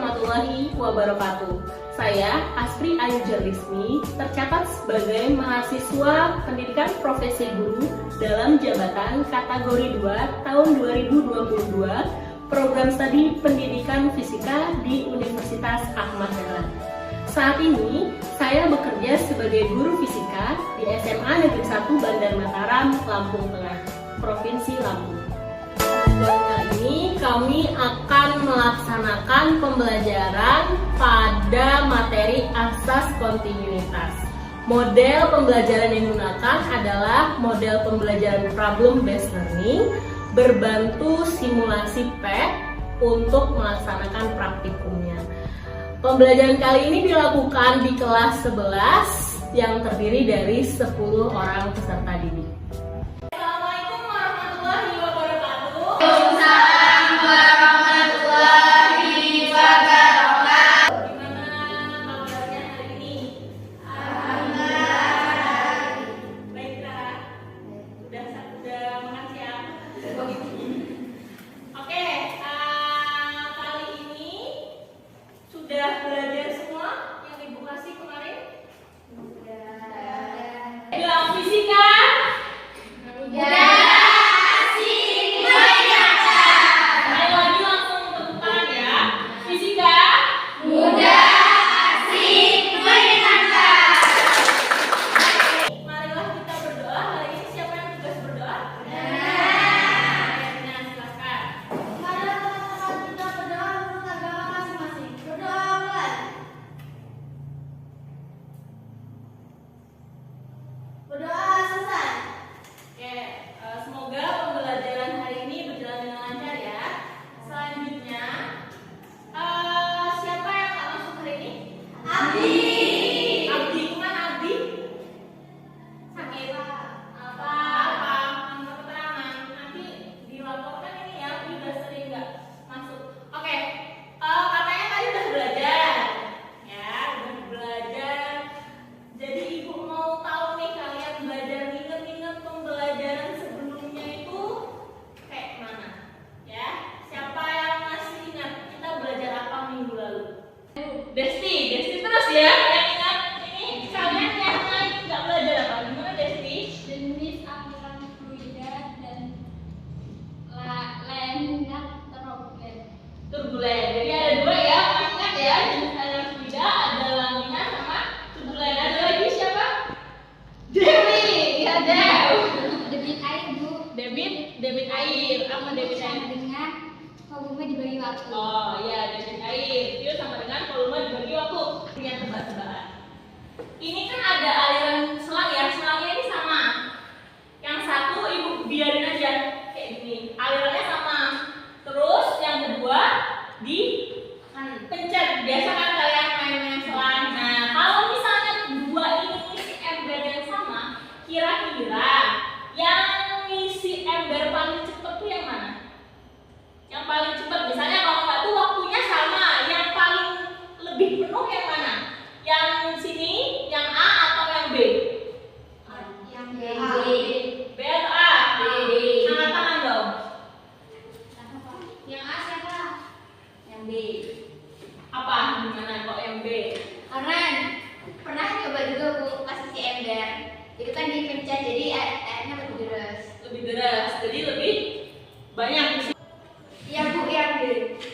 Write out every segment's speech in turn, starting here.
warahmatullahi wabarakatuh. Saya Aspri Ayu Jarlismi tercatat sebagai mahasiswa pendidikan profesi guru dalam jabatan kategori 2 tahun 2022 program studi pendidikan fisika di Universitas Ahmad Dahlan. Saat ini saya bekerja sebagai guru fisika di SMA Negeri 1 Bandar Mataram, Lampung Tengah, Provinsi Lampung. Dan kali ini kami akan melaksanakan pembelajaran pada materi asas kontinuitas. Model pembelajaran yang digunakan adalah model pembelajaran problem based learning berbantu simulasi PET untuk melaksanakan praktikumnya. Pembelajaran kali ini dilakukan di kelas 11 yang terdiri dari 10 orang peserta didik. Desti terus ya, yang ingat ini kalian yang nggak belajar apa? Gimana Desti? Jenis aliran fluida dan laminar turbulen. Jadi ada dua ya, ingat ya, jenis aliran fluida ada laminar sama turbulen. Ada lagi siapa? Dewi, ya Dew. Debit air bu. Debit air, apa debit air? Sama dengan volume dibagi waktu. Oh iya, debit air itu sama dengan volume dibagi waktu. Yang tebak-tebakan. Ini kan ada aliran selang ya, selangnya ini sama. Yang satu ibu biarin aja kayak gini, alirannya sama. Terus yang kedua dipencet. Biasa kan kalian main-main selang. Nah, kalau misalnya dua ini isi ember yang sama, kira-kira yang ngisi ember paling cepat tuh yang mana? Yang paling cepat, misalnya kalau nggak tuh waktunya sama, yang paling lebih penuh yang mana? Yang sini, yang A atau yang B? Yang B. B atau A? B. Angkat tangan dong. Yang A siapa? Yang B. Apa? Gimana kok yang B? Karena pernah coba juga bu pas isi ember. Itu kan dipencet jadi airnya lebih deras. Lebih deras, jadi lebih banyak. Iya bu, yang B.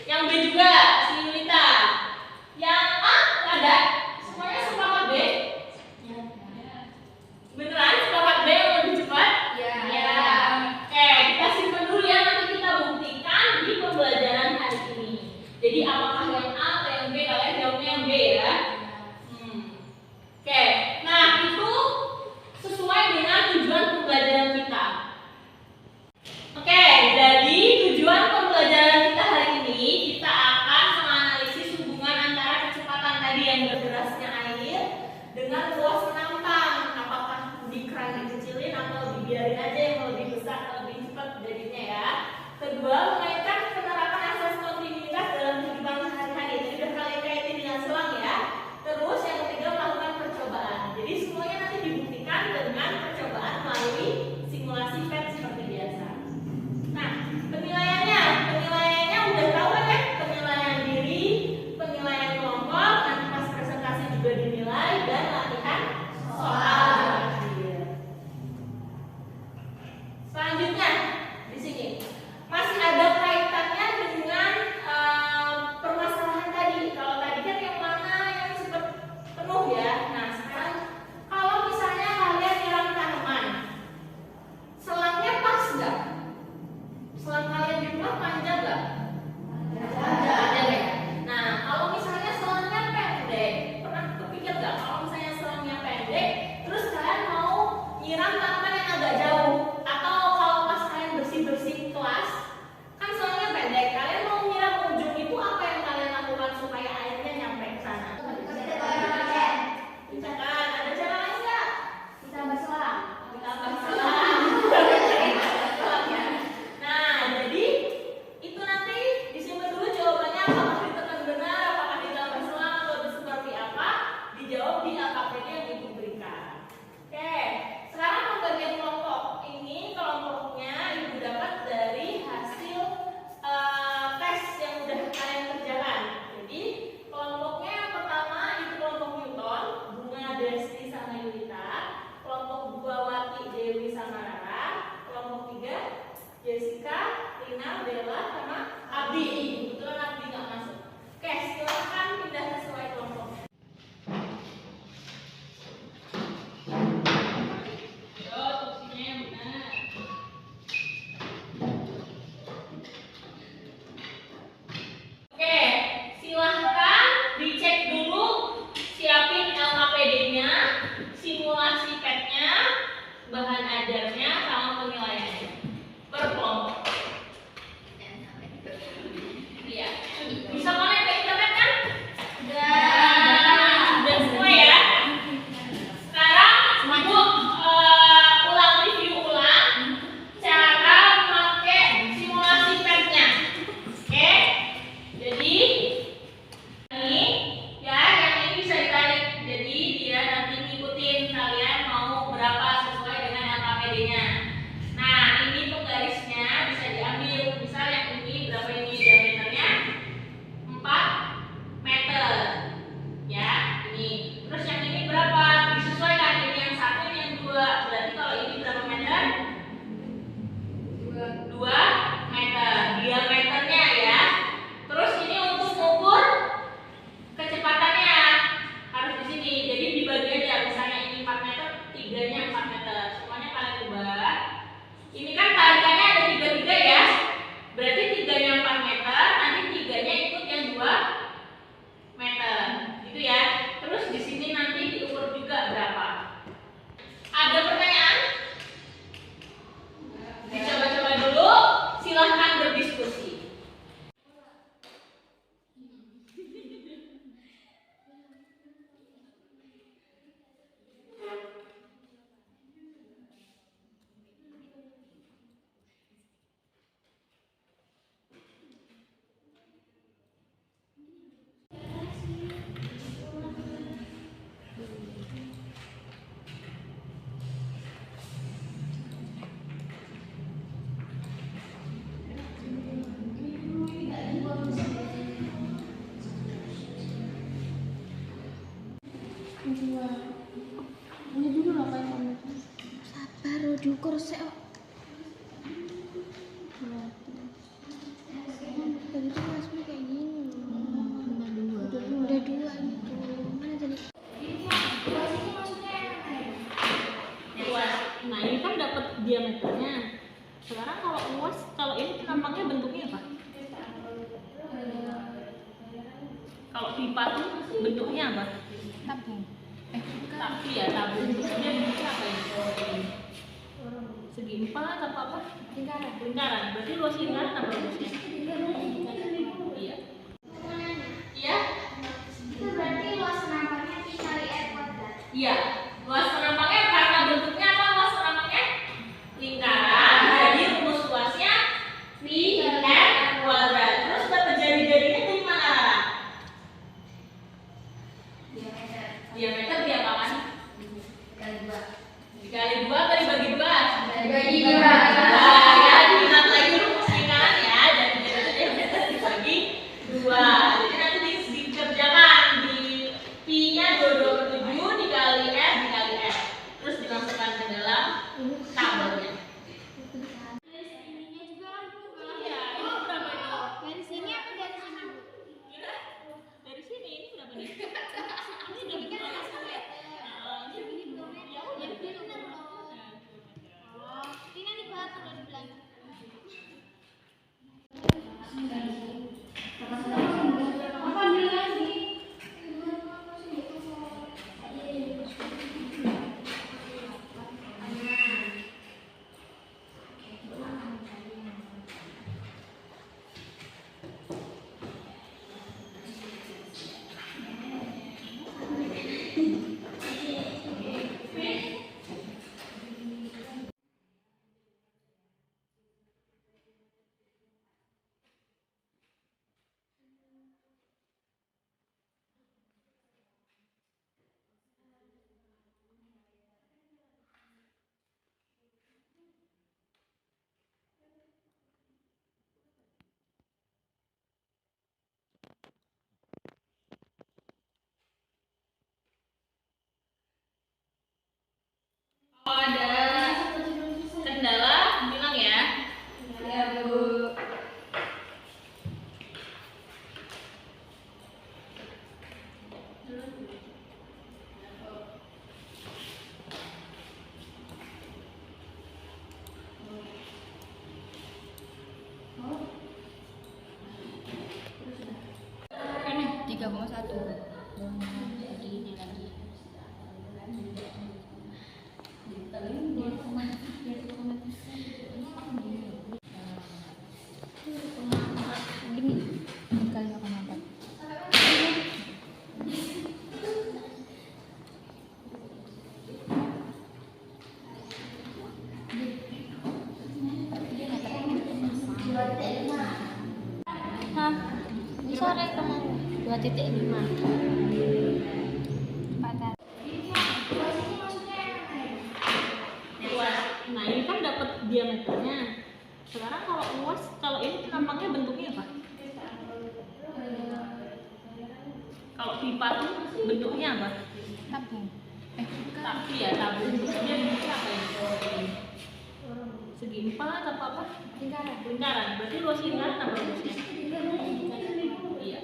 Yang B juga, si Yulita. Yang A ada? Semuanya sepakat B? Beneran sepakat B yang lebih cepat? Ya. Oke, kita simpan dulu ya, nanti kita buktikan di pembelajaran hari ini. Jadi apakah yang A atau yang B? Kalian jawabnya yang B ya. Oke, nah itu sesuai dengan tujuan pembelajaran kita. Oke, jadi tujuan pembelajaran kita hari ini, kita akan menganalisis hubungan antara kecepatan tadi yang berderasnya air dengan luas penampang. Apakah di keran dikecilin atau dibiarin aja yang lebih besar, lebih cepat jadinya ya. Kedua, mengaitkan penerapan asas kontinuitas dalam kehidupan sehari-hari. Jadi udah kalian kaitin dengan selang ya. Terus yang ketiga, melakukan percobaan. Jadi semuanya nanti dibuktikan dengan percobaan melalui simulasi PET seperti biasa. Nah, penilaiannya udah tahu kan ya? Penilaian diri, Dua. Ini dulu lah kayak kamu. Sabar, diukur sih. Tadi tuh kelasnya kayak gini. Udah dua gitu. Mana tadi? Luas. Nah ini kan dapat diameternya. Sekarang kalau luas, kalau ini tampaknya bentuknya apa? Kalau pipa tuh bentuknya apa? Tabung. Tapi ya tabung. Dia bentuknya apa ini? Segi empat atau apa? Lingkaran. Lingkaran. Berarti luas lingkaran apa luasnya? Iya. Iya? Itu berarti luas penampaknya Pi kali R kuadrat. Iya. Luas penampaknya karena bentuknya apa luas penampaknya? Lingkaran. Jadi rumus luasnya pi r kuadrat. Terus dapat jari-jarinya dari mana, Rara? Diameter Diameter dia apaan? kali 2. Dikali 2 apa dibagi 2? Dibagi 2. Nah, ya diingat lagi rumus lingkaran ya. Jadi itu diameter dibagi 2. Jadi nanti dikerjakan di pi-nya 22/7 dikali r dikali r. Terus dimasukkan ke dalam tabelnya. Ininya juga kan Bu. Iya, ini berapa itu? Dari sini apa dari sini Bu? Kira dari sini ini berapa nih? Ini kan 1 meter. Ini 2 meter. Ya udah. Ya bener loh. Oh, ini nanti bahas kalau di belakang. Apa ambil lagi? Kalau ada kendala bilang ya. Ya Bu. Ini 3,1. Lagi ini lagi. Gini kali 0,4. Hah? Bisa rek teman 2,5. Patah. Luas. Nah ini kan dapat diameternya. Sekarang kalau luas, kalau ini tampaknya bentuknya apa? Kalau pipa tuh bentuknya apa? Tabung. Tapi ya tabung. Dia bentuknya apa ini? Segi empat atau apa? Lingkaran. Lingkaran. Berarti luas lingkaran apa luasnya? Iya.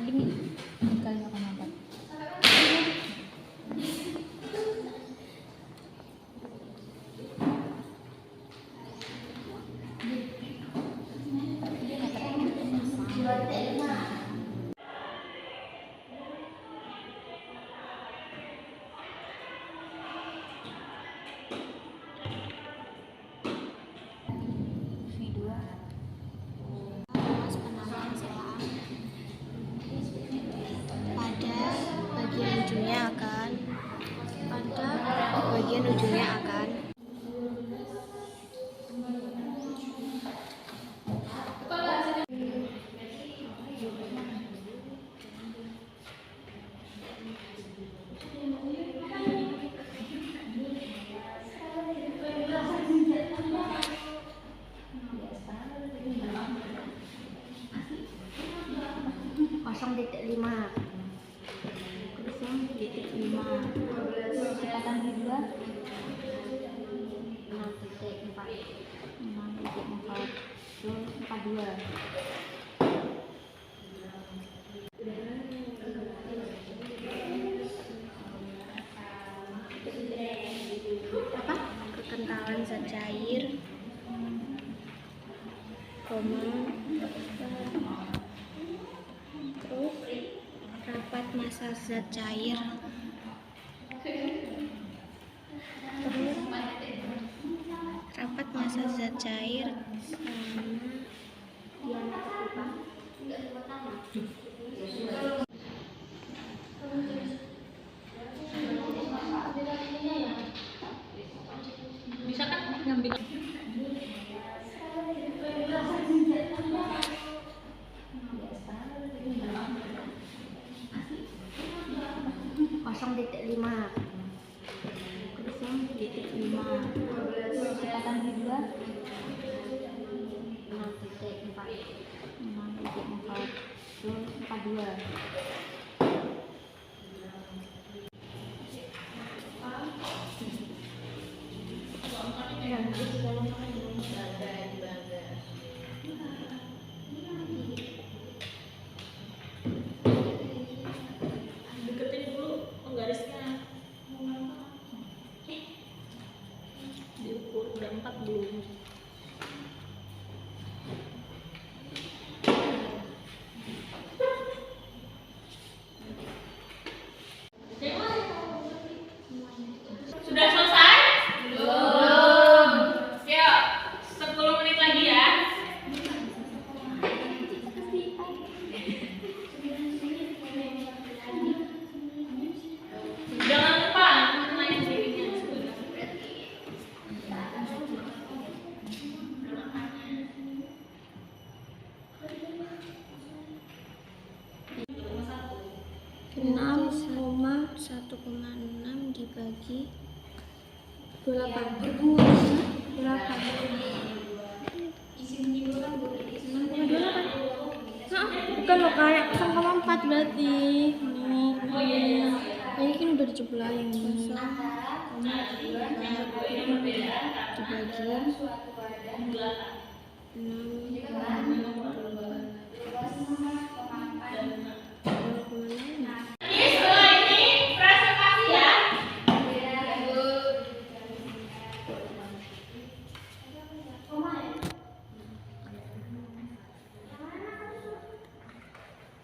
Gini kali 0,4. 0,5. 0,5. Kecepatan kedua 6,4. 6,4. 42. Apa? Kekentalan zat cair, koma, terus rapat massa zat cair, terus rapat massa zat cair sama Bisa kan ngambil? Kosong titik 5. Kecepatan kedua 6,4. 6,4. 42. Deketin dulu penggarisnya. Diukur udah 4 belum? Sudah selesai? Belum. Yuk, 10 menit lagi ya. Jangan lupa main dirinya. enam koma 1,6 dibagi 28. Bukan loh kayak 0,4 berarti. Oh iya iya. Ini kan udah dicoba yang ini. Dibagi 6,2. Jadi setelah ini presentasi ya.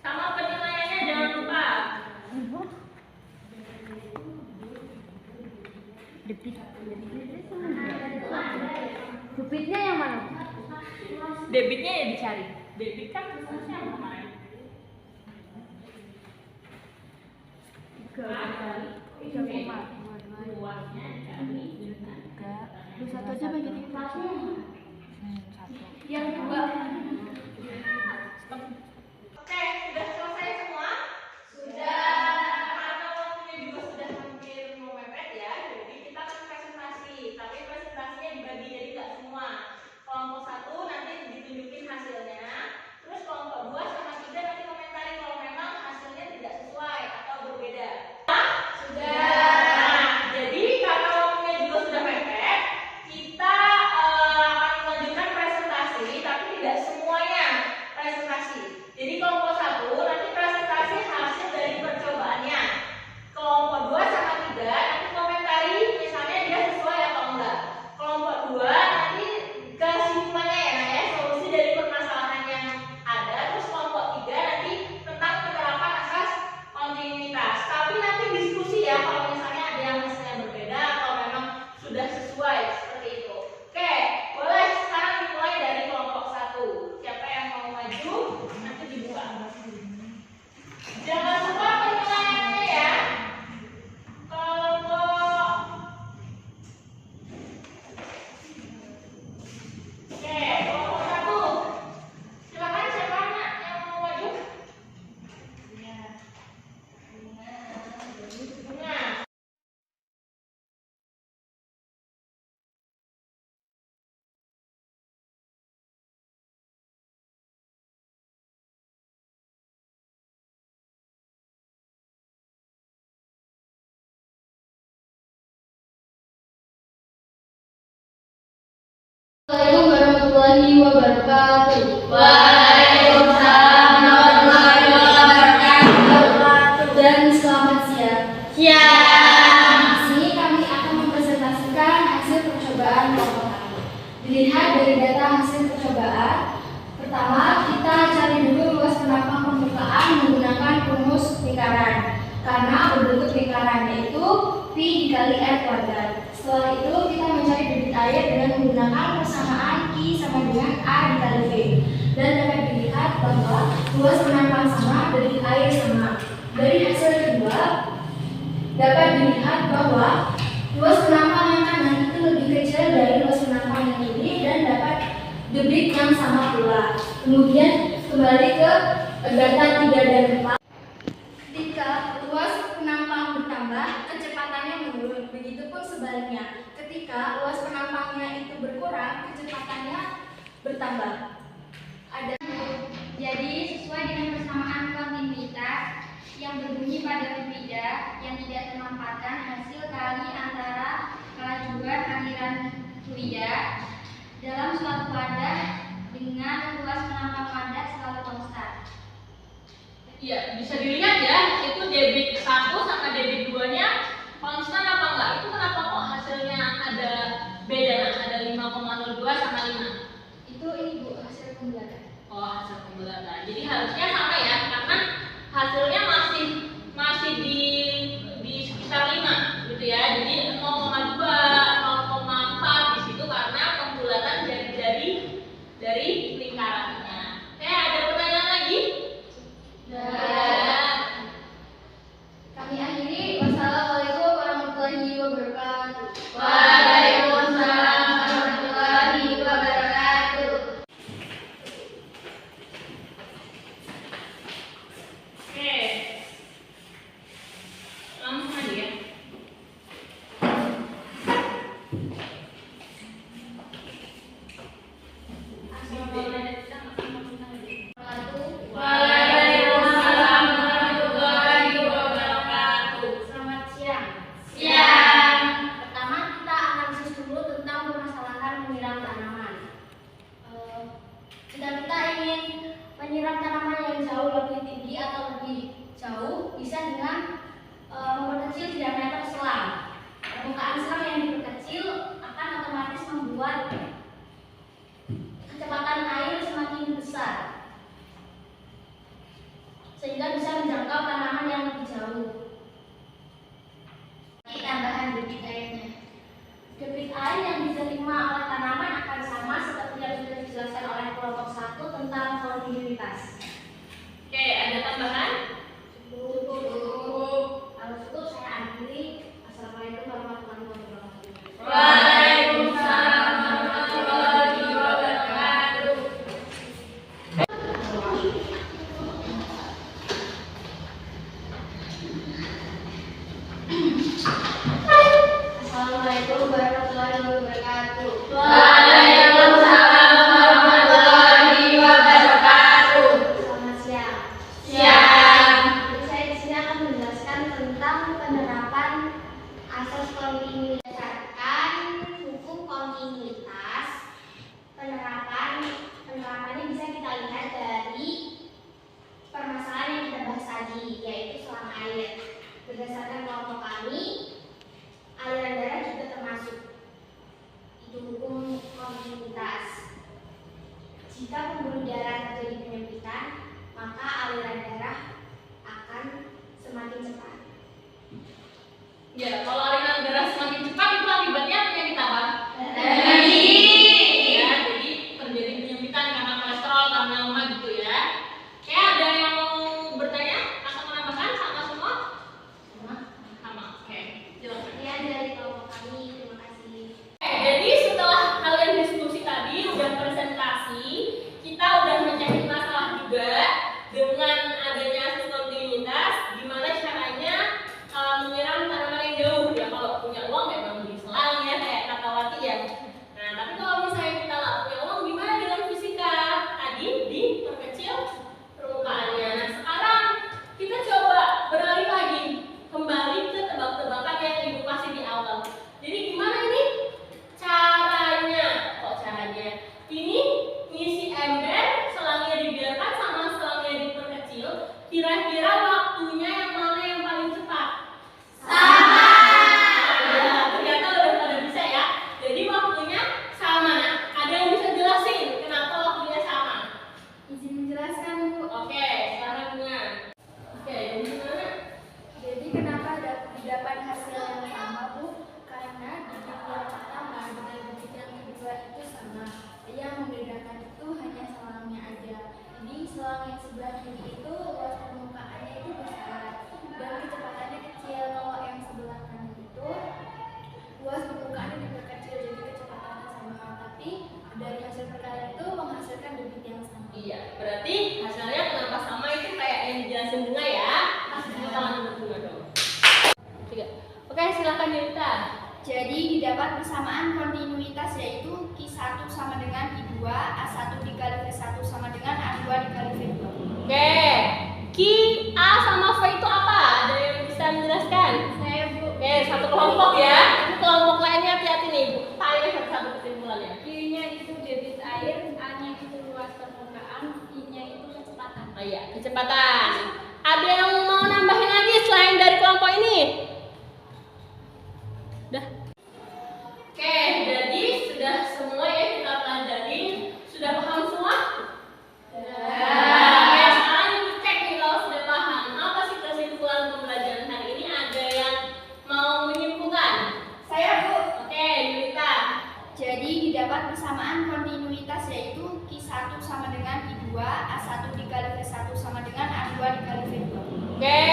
Sama penilaiannya jangan lupa. Debitnya yang mana? Debitnya ya dicari. Debit kan prosesnya apa kemarin? 3,2. Luasnya dicari. 1 aja bagi 3. Yang dua. Oke, sudah selesai semua? Sudah. Karena waktunya juga sudah hampir mau mepet ya. Jadi kita akan presentasi. Tapi presentasinya dibagi jadi nggak semua. Kelompok 1 nanti ditunjukin hasilnya. Terus kelompok 2 sama 3 nanti komentari kalau memang hasilnya tidak sesuai atau berbeda. Sudah. Nah, jadi karena waktunya juga sudah mepet, kita akan melanjutkan presentasi, tapi tidak semuanya presentasi. Jadi kelompok 1 nanti presentasi hasil dari percobaannya. Kelompok 2 sama 3 nanti komentari misalnya dia sesuai atau enggak. Kelompok 2 nanti kesimpulannya ya, solusi dari permasalahan yang ada. Terus kelompok 3 nanti tentang penerapan asas kontinuitas. Tapi nanti diskusi ya kalau misalnya ada yang hasilnya berbeda atau memang sudah sesuai seperti itu. Oke, boleh sekarang dimulai dari kelompok 1. Assalamualaikum warahmatullahi wabarakatuh. Waalaikumsalam warahmatullahi wabarakatuh. Dan selamat siang. Siang. Di sini kami akan mempresentasikan hasil percobaan kelompok kami. Dilihat dari data hasil percobaan, pertama kita cari dulu luas penampang permukaan menggunakan rumus lingkaran. Karena berbentuk lingkaran yaitu pi dikali r kuadrat. Setelah itu kita mencari debit air dengan menggunakan persamaan I sama dengan A dikali V. Dan dapat dilihat bahwa luas penampang sama, debit air sama. Dari hasil kedua dapat dilihat bahwa luas penampang yang kanan itu lebih kecil dari luas penampang yang kiri dan dapat debit yang sama pula. Kemudian kembali ke data 3 dan 4. Ketika luas penampang bertambah, kecepatannya menurun. Begitupun sebaliknya. Ketika luas penampangnya itu berkurang, kecepatannya bertambah. Jadi sesuai dengan persamaan kontinuitas yang berbunyi pada berbeda yang tidak termanfaatkan hasil kali antara kelajuan aliran fluida dalam suatu wadah dengan luas penampang wadah selalu konstan. Iya, bisa dilihat ya, itu debit 1 sama debit 2-nya konstan apa enggak? Itu kenapa kok hasilnya ada beda? Ada 5,02 sama 5. Itu ini Bu, hasil pembulatan. Oh, hasil pembulatan. Jadi harusnya sama ya, karena hasilnya masih di sekitar 5 gitu ya. Jadi 0,2, 0,4 di situ karena pembulatan jari-jari dari lingkarannya. Oke, ada pertanyaan lagi? Kami akhiri. Wassalamualaikum warahmatullahi wabarakatuh. Waalaikumsalam warahmatullahi wabarakatuh. Oke. Langsung aja ya. Waalaikumsalam warahmatullahi wabarakatuh. Selamat siang. Siang. Pertama kita analisis dulu tentang permasalahan menyiram tanaman. Jika kita ingin menyiram tanaman yang jauh lebih tinggi atau lebih jauh, bisa dengan memperkecil diameter selang. Permukaan selang yang diperkecil akan otomatis membuat kecepatan air semakin besar, sehingga bisa menjangkau tanaman yang lebih jauh. Tambahan debit airnya. Debit air yang diterima oleh tanaman akan sama seperti yang sudah dijelaskan oleh kelompok 1 tentang kontinuitas. Oke, ada tambahan? Cukup. Kalau cukup saya akhiri. Assalamualaikum warahmatullahi wabarakatuh. Waalaikumsalam warahmatullahi wabarakatuh. Assalamualaikum warahmatullahi wabarakatuh. Waalaikumsalam warahmatullahi wabarakatuh. Selamat siang. Siang. Jadi saya di sini akan menjelaskan tentang penerapan asas kontinuitas. Berdasarkan hukum kontinuitas, penerapannya bisa kita lihat dari permasalahan yang kita bahas tadi, yaitu selang air. Berdasarkan kelompok kami, aliran darah juga termasuk. Itu hukum kontinuitas. Jika pembuluh darah terjadi penyempitan, maka aliran darah akan semakin cepat. Ya, kalau aliran darah semakin cepat itu akibatnya penyakit apa? Tadi. Ya, jadi terjadi penyempitan karena kolesterol, karena lemak gitu ya. Oke, ada yang mau bertanya atau menambahkan sama semua? Sama. Oke, silakan. Sekian dari kelompok kami. Terima kasih. Jadi setelah kalian diskusi tadi, udah presentasi, kita udah mencari masalah juga dengan adanya asas kontinuitas, gimana caranya menyiram tanaman yang jauh ya. Kalau Kira-kira waktunya yang mana yang paling cepat? Ya, ternyata udah pada bisa ya. Jadi waktunya sama. Ada yang bisa jelasin kenapa waktunya sama? Izin menjelaskan, Bu. Oke, sekarang Bunga. Oke, jadi gimana? Jadi kenapa didapat hasil yang sama, Bu? Karena bibit yang pertama dengan bibit yang kedua itu sama. Yang membedakan itu hanya selangnya aja. Jadi selang yang sebelah kiri itu luas permukaannya itu besar dan kecepatannya kecil. Kalau yang sebelah kanan itu luas permukaannya diperkecil jadi kecepatannya sama. Tapi dari hasil perkalian itu menghasilkan bibit yang sama. Iya, berarti hasilnya kenapa sama itu kayak yang dijelasin Bunga ya. Kasih tepuk tangan untuk Bunga dong. Tiga. Oke, silakan Yunita. Jadi didapat persamaan kontinuitas yaitu Q1 sama dengan Q2, A1 dikali V1 sama dengan A2 dikali V2. Oke, Ki, A sama V itu apa? Ada yang bisa menjelaskan? Saya, Bu. Oke, satu kelompok ya. Ini kelompok lainnya hati-hati nih, Bu. Tanya satu-satu kesimpulannya. Q-nya itu debit air, A-nya itu luas permukaan, I-nya itu kecepatan. Oh iya, kecepatan. Ada yang mau nambahin lagi selain dari kelompok ini? Udah. Oke, jadi sudah semua ya kita pelajari. Sudah paham semua? Oke, sekarang kita cek nih kalau sudah paham. Apa sih kesimpulan pembelajaran hari ini? Ada yang mau menyimpulkan? Saya, Bu. Oke, Yunita. Jadi didapat persamaan kontinuitas yaitu Q1 sama dengan Q2, A1 dikali V1 sama dengan A2 dikali V2. Oke,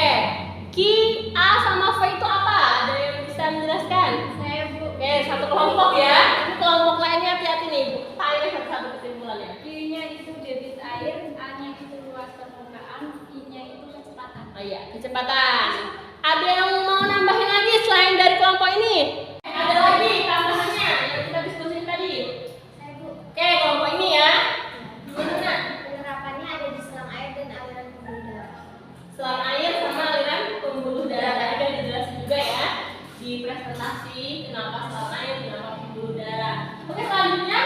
Ki, A sama V itu apa? Ada yang bisa menjelaskan? Saya, Bu. Oke, satu kelompok ya. Ini kelompok lainnya hati-hati nih, Bu. Tanya satu-satu kesimpulannya. Q-nya itu debit air, A-nya itu luas permukaan, I-nya itu kecepatan. Oh iya, kecepatan. Ada yang mau nambahin lagi selain dari kelompok ini? Ada lagi tambahannya yang kita diskusin tadi. Saya, Bu. Oke, kelompok ini ya. Gimana? Penerapannya ada di selang air dan aliran pembuluh darah. Selang air sama aliran pembuluh darah tadi udah dijelasin juga ya di presentasi kenapa selang air, kenapa pembuluh darah. Oke, selanjutnya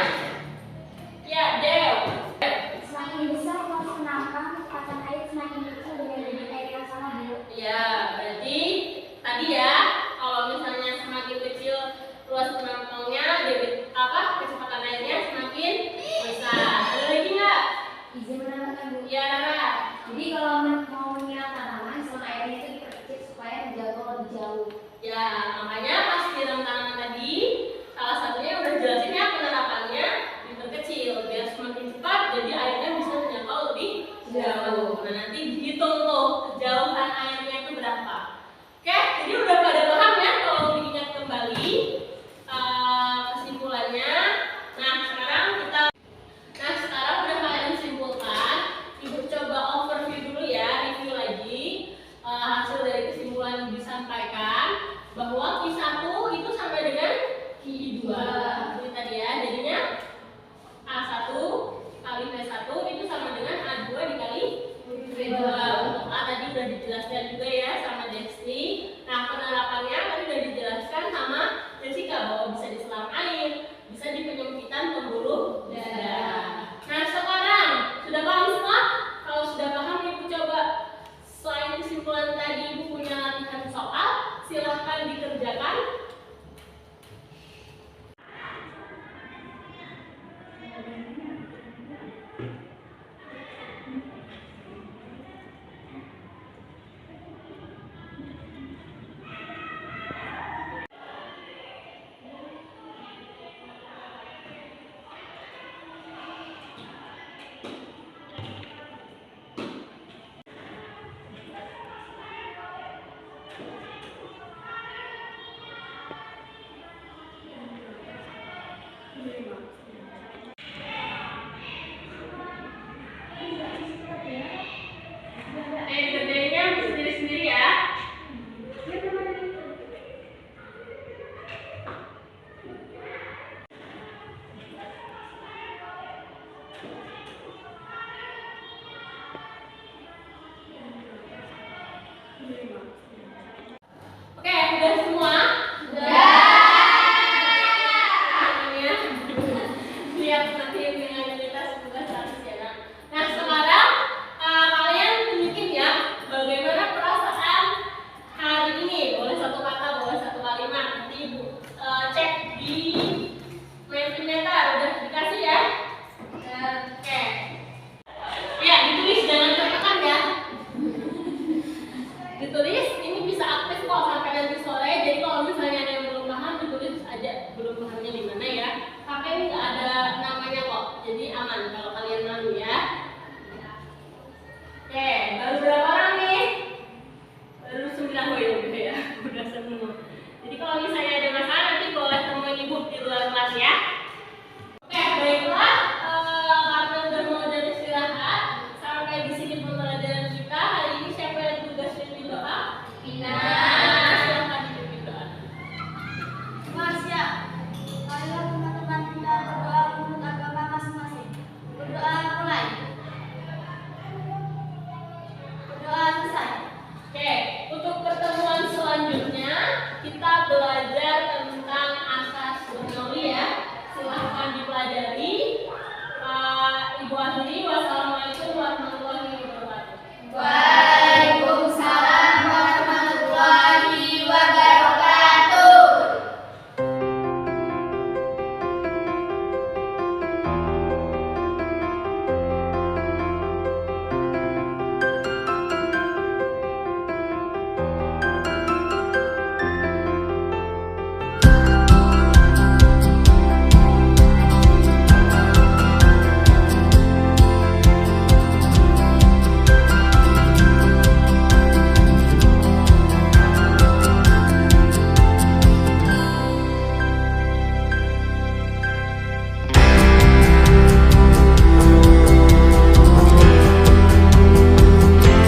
ya Del. Semakin besar ruang penampang, kecepatan air semakin kecil dengan debit air yang sama, Bu. Ya, berarti tadi ya kalau misalnya semakin kecil luas penampangnya, debit kecepatan airnya semakin besar. Ada lagi nggak? Izin menambahkan, Bu. Ya, Rara. Jadi kalau mau menyiram tanaman, selang airnya itu diperkecil supaya menjangkau lebih jauh. Ya, makanya pas siram tanaman tadi, salah satunya udah jelasin ya penerapannya diperkecil biar semakin cepat, jadi airnya bisa menjangkau lebih jauh. Nah, nanti dihitung tuh kejauhan airnya itu berapa. Oke, jadi udah pada paham ya kalau diingat kembali kesimpulannya. Nah, sekarang udah kalian simpulkan. Ibu coba overview dulu ya, review lagi hasil dari kesimpulan yang disampaikan bahwa Q1 itu sama dengan Q2. Ini tadi ya, jadinya A1 kali V1 itu sama dengan A2 dikali V2. Untuk A tadi udah dijelaskan juga ya sama Desti. Nah, penerapannya tadi udah dijelaskan sama Jessica bahwa bisa di selang air, bisa di penyempitan pembuluh darah. Nah, sekarang sudah paham semua? Kalau sudah paham, Ibu coba selain kesimpulan tadi Ibu punya latihan soal, silahkan dikerjakan. Kerjanya sendiri-sendiri ya. Terima